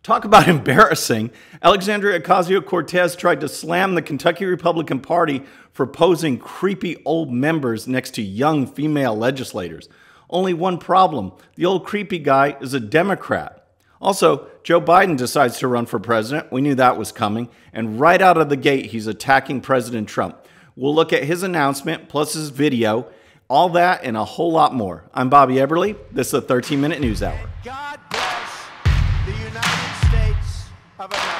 Talk about embarrassing. Alexandria Ocasio-Cortez tried to slam the Kentucky Republican Party for posing creepy old members next to young female legislators. Only one problem. The old creepy guy is a Democrat. Also, Joe Biden decides to run for president. We knew that was coming. And right out of the gate, he's attacking President Trump. We'll look at his announcement plus his video, all that and a whole lot more. I'm Bobby Eberle. This is a 13-minute news hour. God bless the United States of America.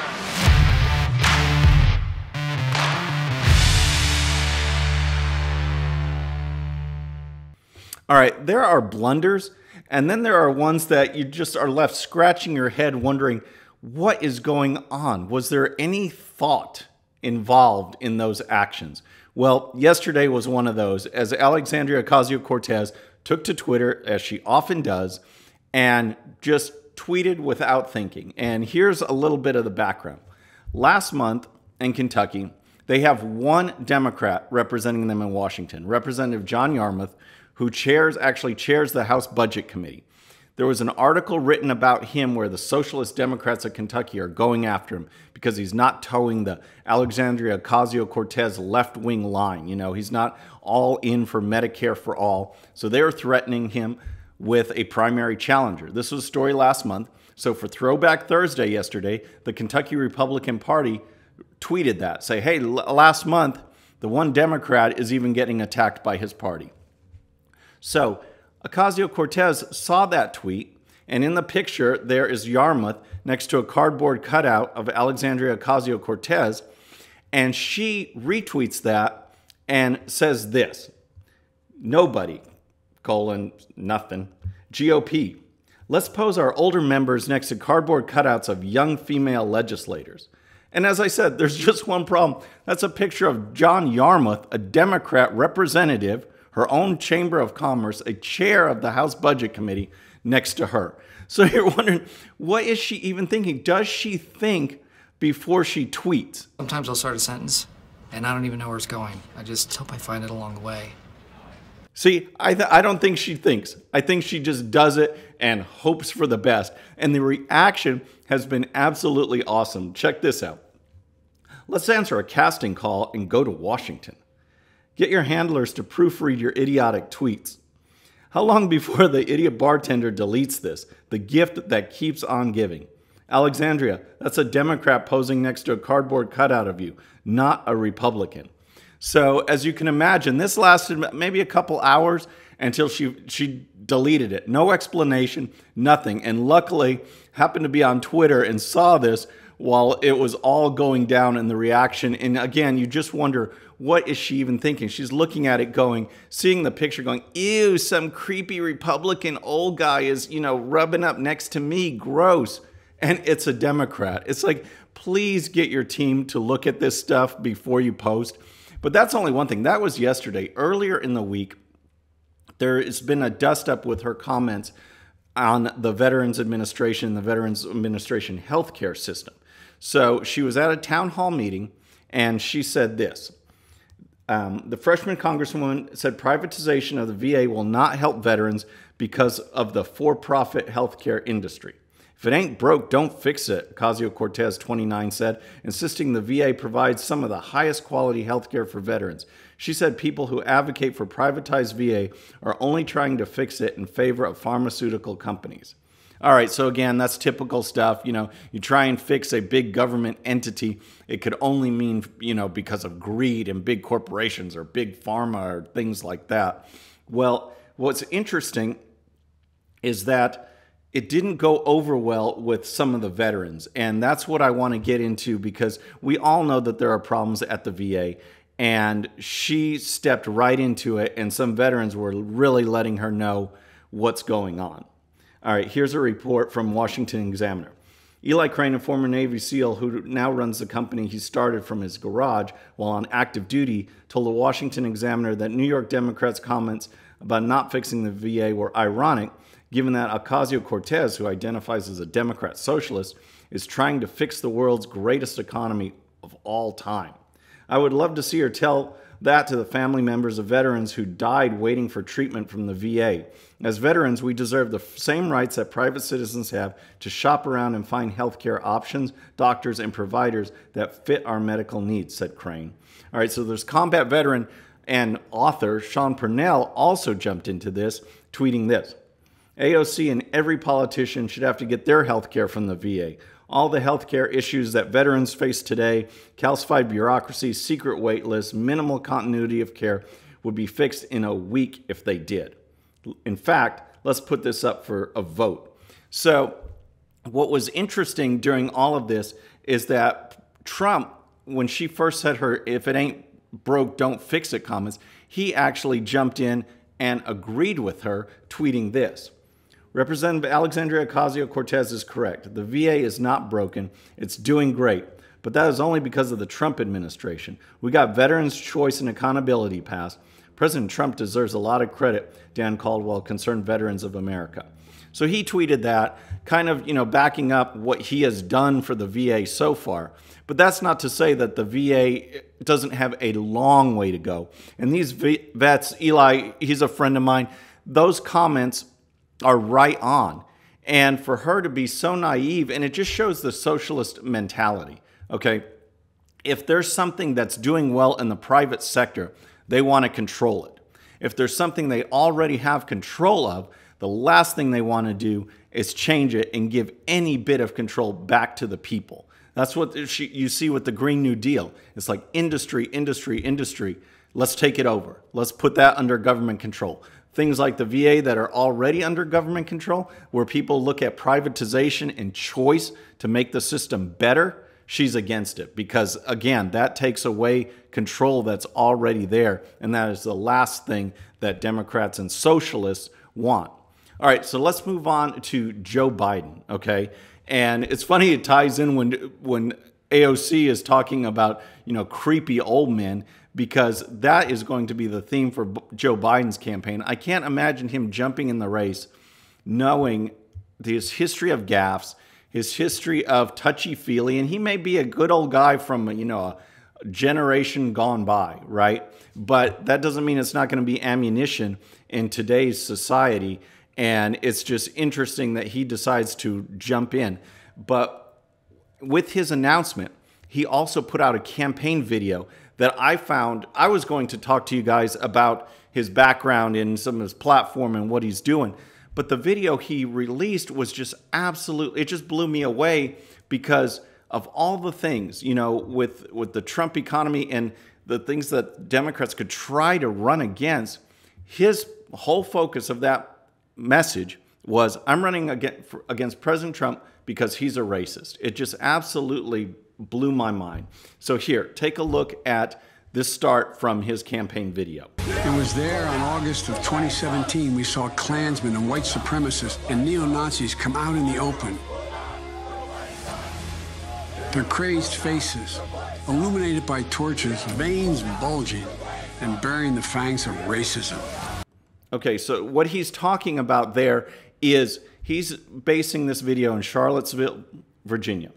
All right, there are blunders, and then there are ones that you just are left scratching your head wondering, what is going on? Was there any thought involved in those actions? Well, yesterday was one of those, as Alexandria Ocasio-Cortez took to Twitter, as she often does, and just tweeted without thinking. And here's a little bit of the background. Last month in Kentucky, they have one Democrat representing them in Washington, Representative John Yarmuth, who actually chairs the House Budget Committee. There was an article written about him where the Socialist Democrats of Kentucky are going after him because he's not towing the Alexandria Ocasio-Cortez left-wing line. You know, he's not all in for Medicare for all. So they're threatening him with a primary challenger. This was a story last month. So for Throwback Thursday yesterday, the Kentucky Republican Party tweeted that. Say, hey, last month, the one Democrat is even getting attacked by his party. So Ocasio-Cortez saw that tweet, and in the picture, there is Yarmuth next to a cardboard cutout of Alexandria Ocasio-Cortez, and she retweets that and says this: nobody, nothing, GOP. Let's pose our older members next to cardboard cutouts of young female legislators. And as I said, there's just one problem. That's a picture of John Yarmuth, a Democrat representative, her own Chamber of Commerce, a chair of the House Budget Committee next to her. So you're wondering, what is she even thinking? Does she think before she tweets? Sometimes I'll start a sentence and I don't even know where it's going. I just hope I find it along the way. See, I don't think she thinks. I think she just does it and hopes for the best. And the reaction has been absolutely awesome. Check this out. Let's answer a casting call and go to Washington. Get your handlers to proofread your idiotic tweets. How long before the idiot bartender deletes this? The gift that keeps on giving. Alexandria, that's a Democrat posing next to a cardboard cutout of you, not a Republican. So as you can imagine, this lasted maybe a couple hours until she deleted it. No explanation, nothing. And luckily, happened to be on Twitter and saw this while it was all going down in the reaction. And again, you just wonder, what is she even thinking? She's looking at it going, seeing the picture going, ew, some creepy Republican old guy is, rubbing up next to me, gross. And it's a Democrat. It's like, please get your team to look at this stuff before you post. But that's only one thing. That was yesterday. Earlier in the week, there has been a dust-up with her comments on the Veterans Administration, the Veterans Administration healthcare system. So she was at a town hall meeting, and she said this. The freshman congresswoman said privatization of the VA will not help veterans because of the for-profit healthcare industry. If it ain't broke, don't fix it, Ocasio-Cortez, 29, said, insisting the VA provides some of the highest quality healthcare for veterans. She said people who advocate for privatized VA are only trying to fix it in favor of pharmaceutical companies. All right, so again, that's typical stuff. You try and fix a big government entity, it could only mean, because of greed and big corporations or big pharma or things like that. Well, what's interesting is that it didn't go over well with some of the veterans. And that's what I want to get into, because we all know that there are problems at the VA. And she stepped right into it, and some veterans were really letting her know what's going on. All right, here's a report from Washington Examiner. Eli Crane, a former Navy SEAL who now runs the company he started from his garage while on active duty, told the Washington Examiner that New York Democrats' comments about not fixing the VA were ironic, given that Ocasio-Cortez, who identifies as a Democrat socialist, is trying to fix the world's greatest economy of all time. I would love to see her tell that to the family members of veterans who died waiting for treatment from the VA. As veterans, we deserve the same rights that private citizens have to shop around and find healthcare options, doctors, and providers that fit our medical needs, said Crane. All right, so there's combat veteran and author Sean Purnell also jumped into this, tweeting this. AOC and every politician should have to get their health care from the VA. All the healthcare issues that veterans face today, calcified bureaucracy, secret wait lists, minimal continuity of care, would be fixed in a week if they did. In fact, let's put this up for a vote. So what was interesting during all of this is that Trump, when she first said her "if it ain't broke, don't fix it" comments, he actually jumped in and agreed with her, tweeting this. Representative Alexandria Ocasio-Cortez is correct. The VA is not broken. It's doing great. But that is only because of the Trump administration. We got Veterans Choice and Accountability passed. President Trump deserves a lot of credit, Dan Caldwell, Concerned Veterans of America. So he tweeted that, kind of, backing up what he has done for the VA so far. But that's not to say that the VA doesn't have a long way to go. And these vets, Eli, he's a friend of mine, those comments are right on. And for her to be so naive, and it just shows the socialist mentality, okay? If there's something that's doing well in the private sector, they want to control it. If there's something they already have control of, the last thing they want to do is change it and give any bit of control back to the people. That's what you see with the Green New Deal. It's like industry, industry, industry. Let's take it over. Let's put that under government control. Things like the VA that are already under government control, where people look at privatization and choice to make the system better, she's against it. Because, again, that takes away control that's already there. And that is the last thing that Democrats and socialists want. All right, so let's move on to Joe Biden, okay? And it's funny, it ties in when AOC is talking about, creepy old men, because that is going to be the theme for Joe Biden's campaign. I can't imagine him jumping in the race knowing his history of gaffes, his history of touchy-feely, and he may be a good old guy from, a generation gone by, right? But that doesn't mean it's not going to be ammunition in today's society, and it's just interesting that he decides to jump in. But with his announcement, he also put out a campaign video that I found. I was going to talk to you guys about his background and some of his platform and what he's doing. But the video he released was just absolutely, it just blew me away because of all the things, with the Trump economy and the things that Democrats could try to run against. His whole focus of that message was, I'm running against President Trump because he's a racist. It just absolutely blew my mind. So here, take a look at this start from his campaign video. It was there on August of 2017 we saw Klansmen and white supremacists and neo-Nazis come out in the open. Their crazed faces, illuminated by torches, veins bulging and bearing the fangs of racism. Okay, so what he's talking about there is he's basing this video in Charlottesville, Virginia.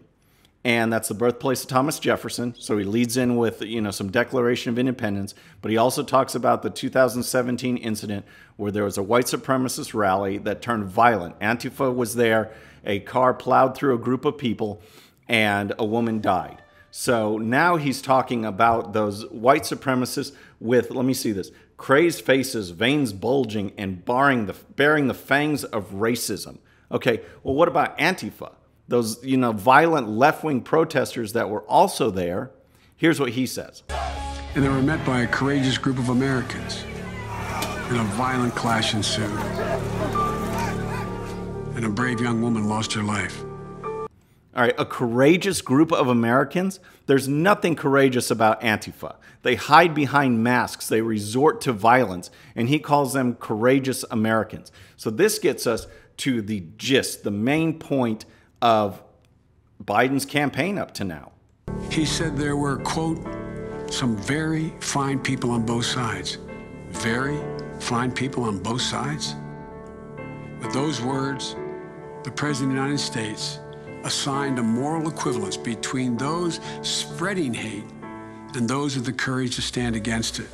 And that's the birthplace of Thomas Jefferson. So he leads in with, some Declaration of Independence. But he also talks about the 2017 incident where there was a white supremacist rally that turned violent. Antifa was there. A car plowed through a group of people and a woman died. So now he's talking about those white supremacists with, let me see this, crazed faces, veins bulging, and bearing the fangs of racism. Okay, well, what about Antifa? Those, violent left-wing protesters that were also there. Here's what he says. And they were met by a courageous group of Americans. And a violent clash ensued. And a brave young woman lost her life. All right, a courageous group of Americans? There's nothing courageous about Antifa. They hide behind masks. They resort to violence. And he calls them courageous Americans. So this gets us to the gist, the main point of Biden's campaign up to now. He said there were, quote, some very fine people on both sides. Very fine people on both sides? With those words, the President of the United States assigned a moral equivalence between those spreading hate and those with the courage to stand against it.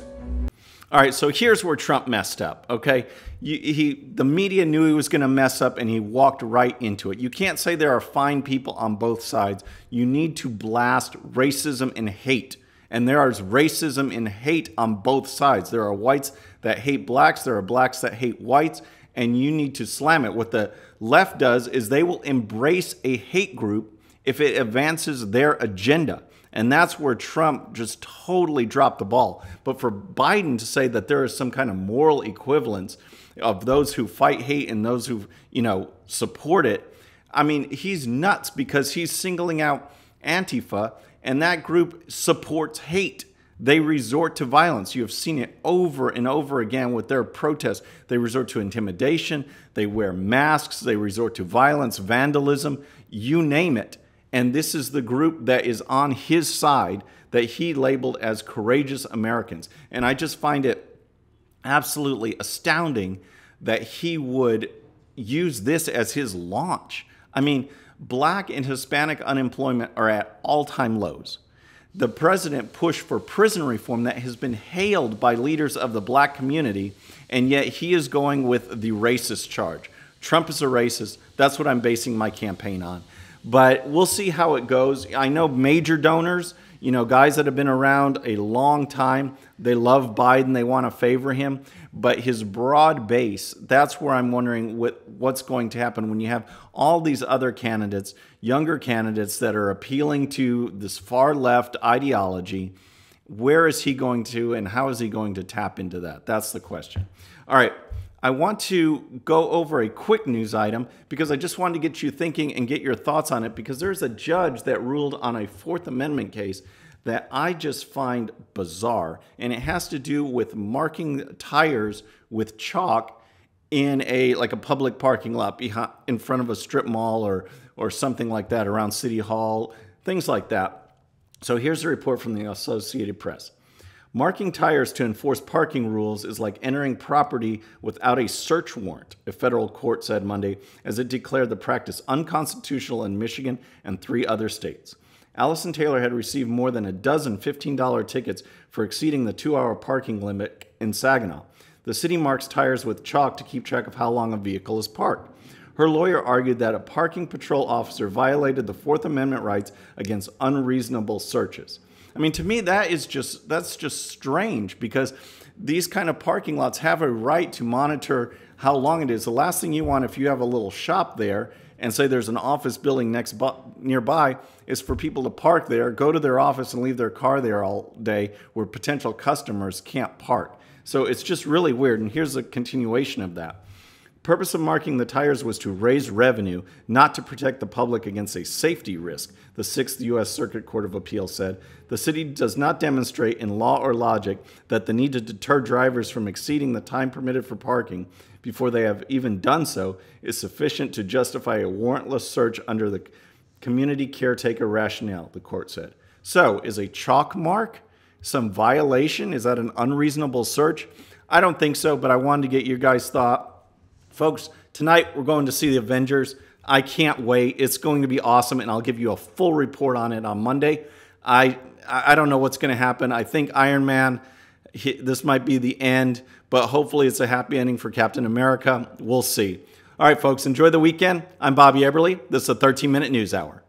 All right, so here's where Trump messed up, okay? The media knew he was going to mess up, and he walked right into it. You can't say there are fine people on both sides. You need to blast racism and hate. And there is racism and hate on both sides. There are whites that hate blacks. There are blacks that hate whites. And you need to slam it. What the left does is they will embrace a hate group if it advances their agenda. And that's where Trump just totally dropped the ball. But for Biden to say that there is some kind of moral equivalence of those who fight hate and those who, support it, I mean, he's nuts, because he's singling out Antifa, and that group supports hate. They resort to violence. You have seen it over and over again with their protests. They resort to intimidation. They wear masks. They resort to violence, vandalism, you name it. And this is the group that is on his side that he labeled as courageous Americans. And I just find it absolutely astounding that he would use this as his launch. I mean, Black and Hispanic unemployment are at all-time lows. The president pushed for prison reform that has been hailed by leaders of the black community, and yet he is going with the racist charge. Trump is a racist. That's what I'm basing my campaign on. But we'll see how it goes. I know major donors, guys that have been around a long time, they love Biden, they want to favor him. But his broad base, that's where I'm wondering what's going to happen when you have all these other candidates, younger candidates that are appealing to this far left ideology. Where is he going to, and how is he going to tap into that? That's the question. All right. I want to go over a quick news item because I just wanted to get you thinking and get your thoughts on it, because there's a judge that ruled on a Fourth Amendment case that I just find bizarre, and it has to do with marking tires with chalk in a public parking lot in front of a strip mall or something like that, around City Hall, things like that. So here's a report from the Associated Press. Marking tires to enforce parking rules is like entering property without a search warrant, a federal court said Monday, as it declared the practice unconstitutional in Michigan and 3 other states. Allison Taylor had received more than a dozen $15 tickets for exceeding the 2-hour parking limit in Saginaw. The city marks tires with chalk to keep track of how long a vehicle is parked. Her lawyer argued that a parking patrol officer violated the Fourth Amendment rights against unreasonable searches. I mean, to me, that's just strange, because these kind of parking lots have a right to monitor how long it is. The last thing you want, if you have a little shop there and say there's an office building nearby, is for people to park there, go to their office and leave their car there all day, where potential customers can't park. So it's just really weird. And here's a continuation of that. Purpose of marking the tires was to raise revenue, not to protect the public against a safety risk, the 6th U.S. Circuit Court of Appeals said. The city does not demonstrate in law or logic that the need to deter drivers from exceeding the time permitted for parking before they have even done so is sufficient to justify a warrantless search under the community caretaker rationale, the court said. So, is a chalk mark some violation? Is that an unreasonable search? I don't think so, but I wanted to get your guys' thought. Folks, tonight we're going to see the Avengers. I can't wait. It's going to be awesome, and I'll give you a full report on it on Monday. I don't know what's going to happen. I think Iron Man, this might be the end, but hopefully it's a happy ending for Captain America. We'll see. All right, folks, enjoy the weekend. I'm Bobby Eberly. This is a 13-minute news hour.